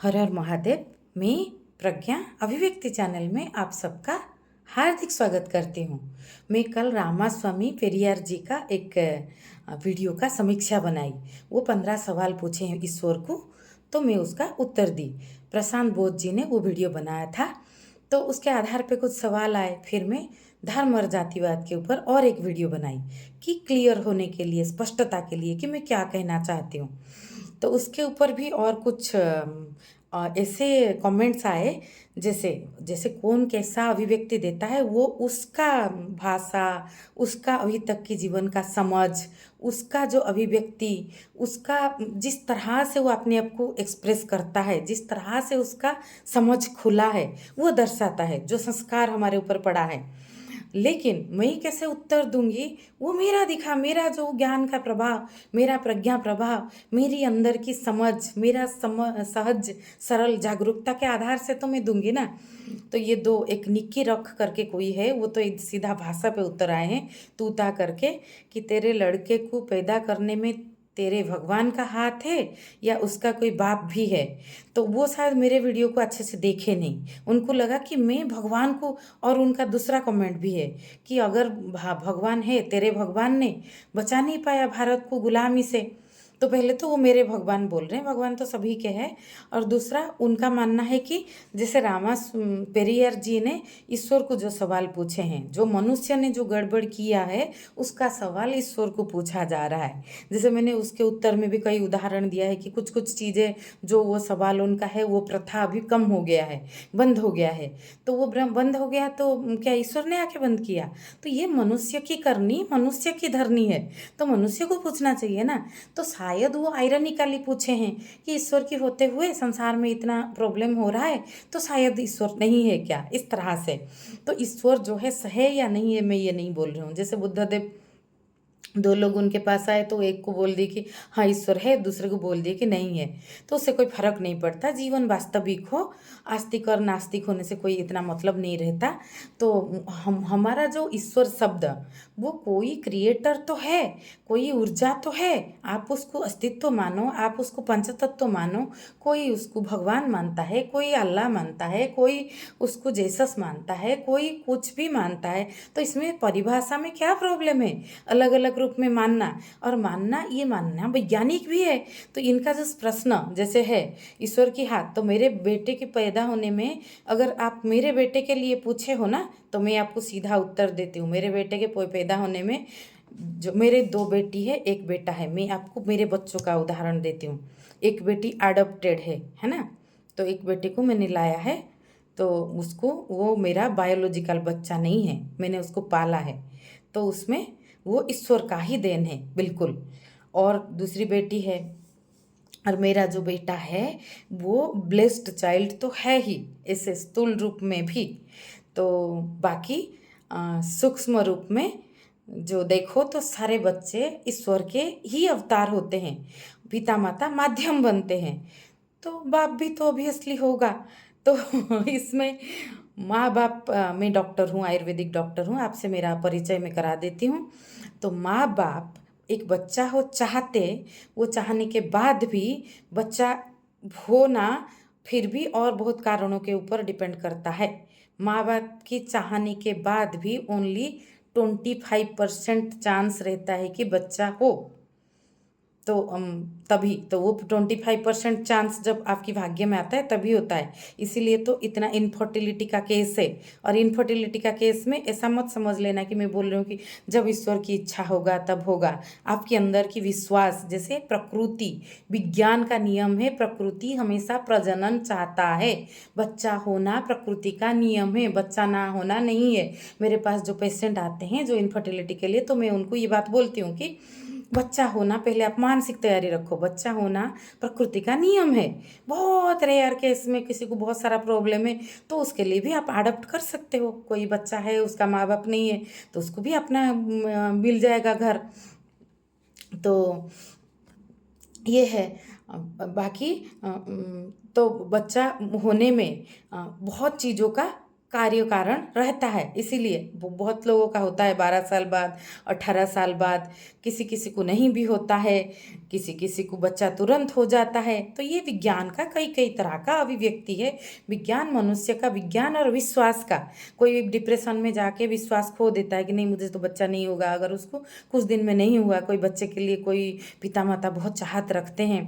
हर हर महादेव। मैं प्रज्ञा अभिव्यक्ति चैनल में आप सबका हार्दिक स्वागत करती हूँ। मैं कल रामास्वामी पेरियार जी का एक वीडियो का समीक्षा बनाई। वो 15 सवाल पूछे हैं ईश्वर को, तो मैं उसका उत्तर दी। प्रशांत बोध जी ने वो वीडियो बनाया था, तो उसके आधार पे कुछ सवाल आए। फिर मैं धर्म और जातिवाद के ऊपर और एक वीडियो बनाई कि क्लियर होने के लिए, स्पष्टता के लिए कि मैं क्या कहना चाहती हूँ। तो उसके ऊपर भी और कुछ ऐसे कमेंट्स आए, जैसे जैसे कौन कैसा अभिव्यक्ति देता है वो उसका भाषा, उसका अभी तक की जीवन का समझ, उसका जो अभिव्यक्ति, उसका जिस तरह से वो अपने आप को एक्सप्रेस करता है, जिस तरह से उसका समझ खुला है, वो दर्शाता है जो संस्कार हमारे ऊपर पड़ा है। लेकिन मैं कैसे उत्तर दूंगी, वो मेरा दिखा, मेरा जो ज्ञान का प्रभाव, मेरा प्रज्ञा प्रभाव, मेरी अंदर की समझ, मेरा सहज सरल जागरूकता के आधार से तो मैं दूंगी ना। तो ये दो, एक निक्की रख करके कोई है, वो तो एक सीधा भाषा पे उतर आए हैं तूता करके कि तेरे लड़के को पैदा करने में तेरे भगवान का हाथ है या उसका कोई बाप भी है। तो वो शायद मेरे वीडियो को अच्छे से देखे नहीं, उनको लगा कि मैं भगवान को। और उनका दूसरा कमेंट भी है कि अगर भगवान है, तेरे भगवान ने बचा नहीं पाया भारत को गुलामी से। तो पहले तो वो मेरे भगवान बोल रहे हैं, भगवान तो सभी के हैं। और दूसरा उनका मानना है कि जैसे पेरियार जी ने ईश्वर को जो सवाल पूछे हैं, जो मनुष्य ने जो गड़बड़ किया है उसका सवाल ईश्वर को पूछा जा रहा है। जैसे मैंने उसके उत्तर में भी कई उदाहरण दिया है कि कुछ कुछ चीज़ें जो वो सवाल उनका है, वो प्रथा अभी कम हो गया है, बंद हो गया है। तो वो बंद हो गया तो क्या ईश्वर ने आके बंद किया? तो ये मनुष्य की करनी, मनुष्य की धरनी है, तो मनुष्य को पूछना चाहिए ना। तो शायद वो आयरनिकली पूछे हैं कि ईश्वर के होते हुए संसार में इतना प्रॉब्लम हो रहा है, तो शायद ईश्वर नहीं है क्या, इस तरह से। तो ईश्वर जो है या नहीं है, मैं ये नहीं बोल रही हूँ। जैसे बुद्धदेव, दो लोग उनके पास आए तो एक को बोल दिए कि हाँ ईश्वर है, दूसरे को बोल दिए कि नहीं है, तो उससे कोई फर्क नहीं पड़ता। जीवन वास्तविक हो, आस्तिक और नास्तिक होने से कोई इतना मतलब नहीं रहता। तो हमारा जो ईश्वर शब्द, वो कोई क्रिएटर तो है, कोई ऊर्जा तो है। आप उसको अस्तित्व मानो, आप उसको पंचतत्व मानो, कोई उसको भगवान मानता है, कोई अल्लाह मानता है, कोई उसको जेसस मानता है, कोई कुछ भी मानता है। तो इसमें परिभाषा में क्या प्रॉब्लम है? अलग अलग रूप में मानना, और मानना, ये मानना वैज्ञानिक भी है। तो इनका जो प्रश्न जैसे है ईश्वर की हाथ, तो मेरे बेटे के पैदा होने में अगर आप मेरे बेटे के लिए पूछे हो ना, तो मैं आपको सीधा उत्तर देती हूँ। मेरे बेटे के पैदा होने में, जो मेरे दो बेटी है एक बेटा है, मैं आपको मेरे बच्चों का उदाहरण देती हूँ। एक बेटी अडॉप्टेड है ना। तो एक बेटे को मैंने लाया है, तो उसको, वो मेरा बायोलॉजिकल बच्चा नहीं है, मैंने उसको पाला है। तो उसमें वो ईश्वर का ही देन है बिल्कुल। और दूसरी बेटी है, और मेरा जो बेटा है वो ब्लेस्ड चाइल्ड तो है ही, ऐसे स्थूल रूप में भी। तो बाकी सूक्ष्म रूप में जो देखो तो सारे बच्चे ईश्वर के ही अवतार होते हैं, पिता माता माध्यम बनते हैं, तो बाप भी तो ऑब्वियसली होगा। तो इसमें माँ बाप, मैं डॉक्टर हूँ, आयुर्वेदिक डॉक्टर हूँ, आपसे मेरा परिचय मैं करा देती हूँ। तो माँ बाप एक बच्चा हो चाहते, वो चाहने के बाद भी बच्चा होना फिर भी और बहुत कारणों के ऊपर डिपेंड करता है। माँ बाप की चाहने के बाद भी ओनली 25% चांस रहता है कि बच्चा हो। तो तभी तो वो 25% चांस जब आपकी भाग्य में आता है तभी होता है। इसीलिए तो इतना इनफर्टिलिटी का केस है। और इनफर्टिलिटी का केस में ऐसा मत समझ लेना कि मैं बोल रही हूँ कि जब ईश्वर की इच्छा होगा तब होगा। आपके अंदर की विश्वास, जैसे प्रकृति, विज्ञान का नियम है, प्रकृति हमेशा प्रजनन चाहता है। बच्चा होना प्रकृति का नियम है, बच्चा ना होना नहीं है। मेरे पास जो पेशेंट आते हैं जो इनफर्टिलिटी के लिए, तो मैं उनको ये बात बोलती हूँ कि बच्चा होना, पहले आप मानसिक तैयारी रखो, बच्चा होना प्रकृति का नियम है। बहुत रेयर केस में किसी को बहुत सारा प्रॉब्लम है, तो उसके लिए भी आप अडॉप्ट कर सकते हो। कोई बच्चा है, उसका माँ बाप नहीं है, तो उसको भी अपना मिल जाएगा घर। तो ये है। बाकी तो बच्चा होने में बहुत चीज़ों का कार्य कारण रहता है। इसीलिए बहुत लोगों का होता है 12 साल बाद, 18 साल बाद, किसी किसी को नहीं भी होता है, किसी किसी को बच्चा तुरंत हो जाता है। तो ये विज्ञान का कई कई तरह का अभिव्यक्ति है। विज्ञान मनुष्य का, विज्ञान और विश्वास का। कोई डिप्रेशन में जाके विश्वास खो देता है कि नहीं मुझे तो बच्चा नहीं होगा, अगर उसको कुछ दिन में नहीं हुआ, कोई बच्चे के लिए कोई पिता माता बहुत चाहत रखते हैं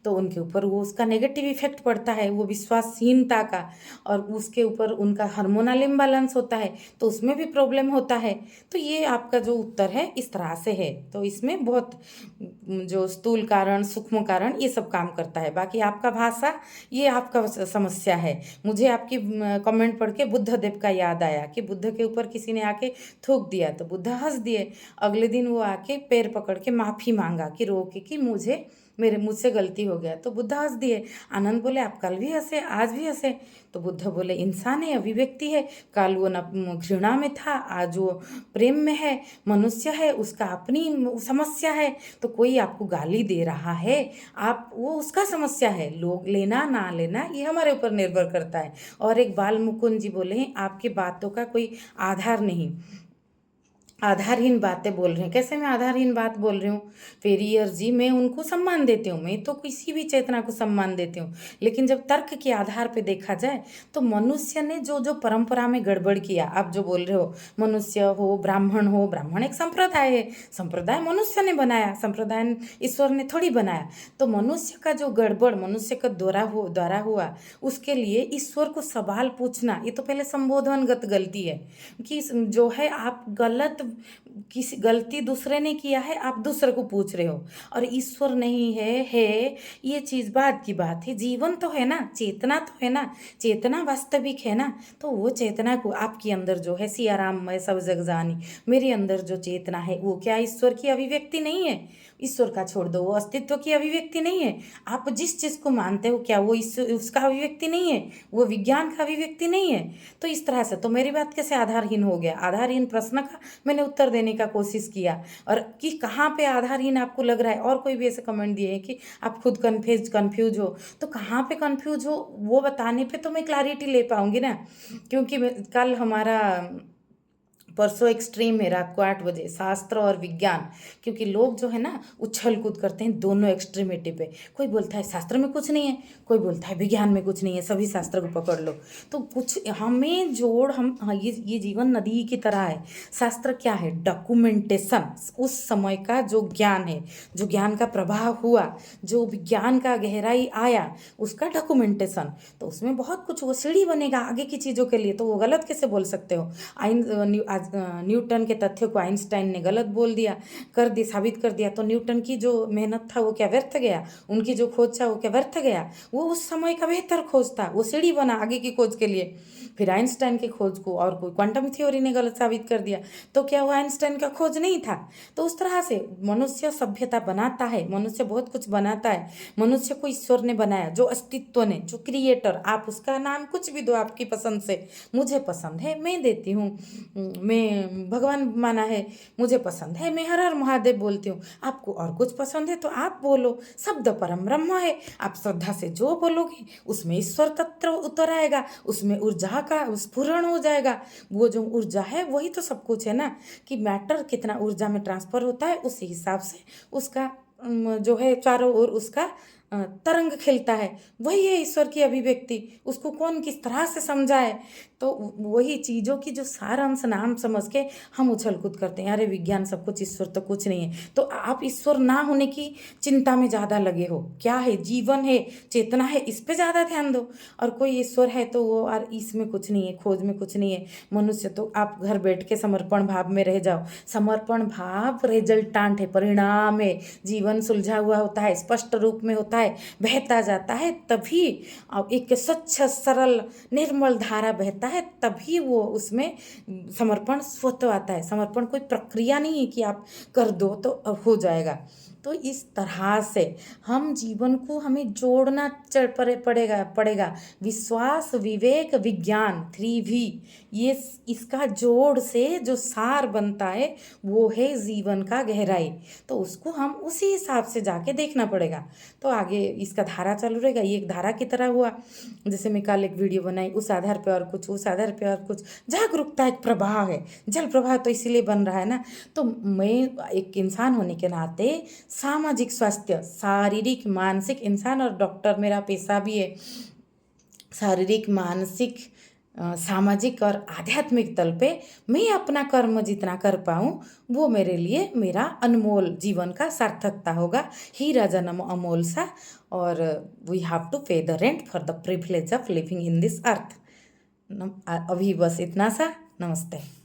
तो उनके ऊपर वो उसका नेगेटिव इफेक्ट पड़ता है, वो विश्वासहीनता का, और उसके ऊपर उनका हार्मोनल इम्बैलेंस होता है तो उसमें भी प्रॉब्लम होता है। तो ये आपका जो उत्तर है इस तरह से है। तो इसमें बहुत जो स्थूल कारण, सूक्ष्म कारण, ये सब काम करता है। बाकी आपका भाषा, ये आपका समस्या है। मुझे आपकी कमेंट पढ़ के बुद्ध देव का याद आया कि बुद्ध के ऊपर किसी ने आके थूक दिया तो बुद्ध हंस दिए। अगले दिन वो आके पैर पकड़ के माफ़ी मांगा कि रो के कि मुझसे गलती हो गया, तो बुद्ध हंस दिए। आनंद बोले आप कल भी हंसे, आज भी हंसे। तो बुद्ध बोले इंसान है, अभिव्यक्ति है। कल वो न घृणा में था, आज वो प्रेम में है। मनुष्य है, उसका अपनी समस्या है। तो कोई आपको गाली दे रहा है, आप वो उसका समस्या है, लोग लेना ना लेना ये हमारे ऊपर निर्भर करता है। और एक बाल मुकुंद जी बोले हैं आपकी बातों का कोई आधार नहीं, आधारहीन बातें बोल रहे हैं। कैसे मैं आधारहीन बात बोल रही हूँ? पेरियर जी, मैं उनको सम्मान देती हूँ, मैं तो किसी भी चेतना को सम्मान देती हूँ, लेकिन जब तर्क के आधार पे देखा जाए तो मनुष्य ने जो जो परंपरा में गड़बड़ किया, आप जो बोल रहे हो मनुष्य हो, ब्राह्मण एक संप्रदाय है, संप्रदाय मनुष्य ने बनाया, संप्रदाय ईश्वर ने थोड़ी बनाया। तो मनुष्य का जो गड़बड़, मनुष्य का द्वारा हुआ, उसके लिए ईश्वर को सवाल पूछना, ये तो पहले संबोधनगत गलती है कि जो है आप गलत, किसी गलती दूसरे ने किया है, आप दूसरे को पूछ रहे हो, और ईश्वर नहीं है ये चीज़ बात की बात है। जीवन तो है ना, चेतना तो है ना, चेतना वास्तविक है ना। तो वो चेतना को, आपके अंदर जो है सियाराम मैं सब जग जानी, मेरे अंदर जो चेतना है वो क्या ईश्वर की अभिव्यक्ति नहीं है? ईश्वर का छोड़ दो, वो अस्तित्व की अभिव्यक्ति नहीं है? आप जिस चीज़ को मानते हो क्या वो उसका अभिव्यक्ति नहीं है? वो विज्ञान का अभिव्यक्ति नहीं है? तो इस तरह से तो मेरी बात कैसे आधारहीन हो गया? आधारहीन प्रश्न का मैंने उत्तर देने का कोशिश किया, और कि कहाँ पे आधारहीन आपको लग रहा है। और कोई भी ऐसे कमेंट दिए हैं कि आप खुद कन्फ्यूज हो, तो कहाँ पे कन्फ्यूज हो वो बताने पे तो मैं क्लैरिटी ले पाऊंगी ना। क्योंकि कल हमारा परसों एक्सट्रीम है, रात को 8 बजे, शास्त्र और विज्ञान। क्योंकि लोग जो है ना उछल कूद करते हैं दोनों एक्सट्रीमिटी पे। कोई बोलता है शास्त्र में कुछ नहीं है, कोई बोलता है विज्ञान में कुछ नहीं है, सभी शास्त्र को पकड़ लो। तो कुछ हमें जोड़, हम हाँ, ये जीवन नदी की तरह है। शास्त्र क्या है? डॉक्यूमेंटेशन, उस समय का जो ज्ञान है, जो ज्ञान का प्रवाह हुआ, जो विज्ञान का गहराई आया, उसका डॉक्यूमेंटेशन। तो उसमें बहुत कुछ वो सीढ़ी बनेगा आगे की चीज़ों के लिए। तो वो गलत कैसे बोल सकते हो? न्यूटन के तथ्यों को आइंस्टाइन ने गलत बोल दिया, कर दिया, साबित कर दिया। तो न्यूटन की जो मेहनत था वो क्या व्यर्थ गया? उनकी जो खोज था वो क्या व्यर्थ गया? वो उस समय का बेहतर खोज था, वो सीढ़ी बना आगे की खोज के लिए। फिर आइंस्टाइन की खोज को और कोई क्वांटम थ्योरी ने गलत साबित कर दिया, तो क्या वो आइंस्टाइन का खोज नहीं था? तो उस तरह से मनुष्य सभ्यता बनाता है, मनुष्य बहुत कुछ बनाता है। मनुष्य को ईश्वर ने बनाया, जो अस्तित्व ने, जो क्रिएटर, आप उसका नाम कुछ भी दो आपकी पसंद से। मुझे पसंद है मैं देती हूँ, मैं भगवान माना है, मुझे पसंद है मैं हर हर महादेव बोलती हूँ। आपको और कुछ पसंद है तो आप बोलो। शब्द परम ब्रह्म है, आप श्रद्धा से जो बोलोगे उसमें ईश्वर तत्व उतर आएगा, उसमें ऊर्जा का स्फुरण हो जाएगा। वो जो ऊर्जा है वही तो सब कुछ है ना, कि मैटर कितना ऊर्जा में ट्रांसफर होता है, उसी हिसाब से उसका जो है चारों ओर उसका तरंग खिलता है। वही है ईश्वर की अभिव्यक्ति। उसको कौन किस तरह से समझाए? तो वही चीज़ों की जो सार अंश नाम समझ के हम उछल कूद करते हैं, अरे विज्ञान सब कुछ, ईश्वर तो कुछ नहीं है। तो आप ईश्वर ना होने की चिंता में ज़्यादा लगे हो। क्या है? जीवन है, चेतना है, इस पे ज़्यादा ध्यान दो। और कोई ईश्वर है तो वो, और इसमें कुछ नहीं है, खोज में कुछ नहीं है। मनुष्य तो आप घर बैठ के समर्पण भाव में रह जाओ। समर्पण भाव रिजल्टांट है, परिणाम है। जीवन सुलझा हुआ होता है, स्पष्ट रूप में होता है, बहता जाता है, तभी एक स्वच्छ सरल निर्मल धारा बहता है, तभी वो उसमें समर्पण स्वतः आता है। समर्पण कोई प्रक्रिया नहीं है कि आप कर दो तो हो जाएगा। तो इस तरह से हम जीवन को हमें जोड़ना पड़ेगा। विश्वास, विवेक, विज्ञान, 3V, ये इसका जोड़ से जो सार बनता है वो है जीवन का गहराई। तो उसको हम उसी हिसाब से जाके देखना पड़ेगा। तो आगे इसका धारा चालू रहेगा, ये एक धारा की तरह हुआ। जैसे मैं कल एक वीडियो बनाई, उस आधार पे और कुछ, उस आधार पे और कुछ। जागरूकता एक प्रवाह है, जल प्रवाह तो इसीलिए बन रहा है ना। तो मैं एक इंसान होने के नाते सामाजिक स्वास्थ्य, शारीरिक मानसिक, इंसान और डॉक्टर मेरा पेशा भी है, शारीरिक मानसिक सामाजिक और आध्यात्मिक तल पे मैं अपना कर्म जितना कर पाऊँ वो मेरे लिए मेरा अनमोल जीवन का सार्थकता होगा। हीरा जन्म अमोल सा, और वी हैव टू पे the rent for the privilege of living in this earth. अभी बस इतना सा। नमस्ते।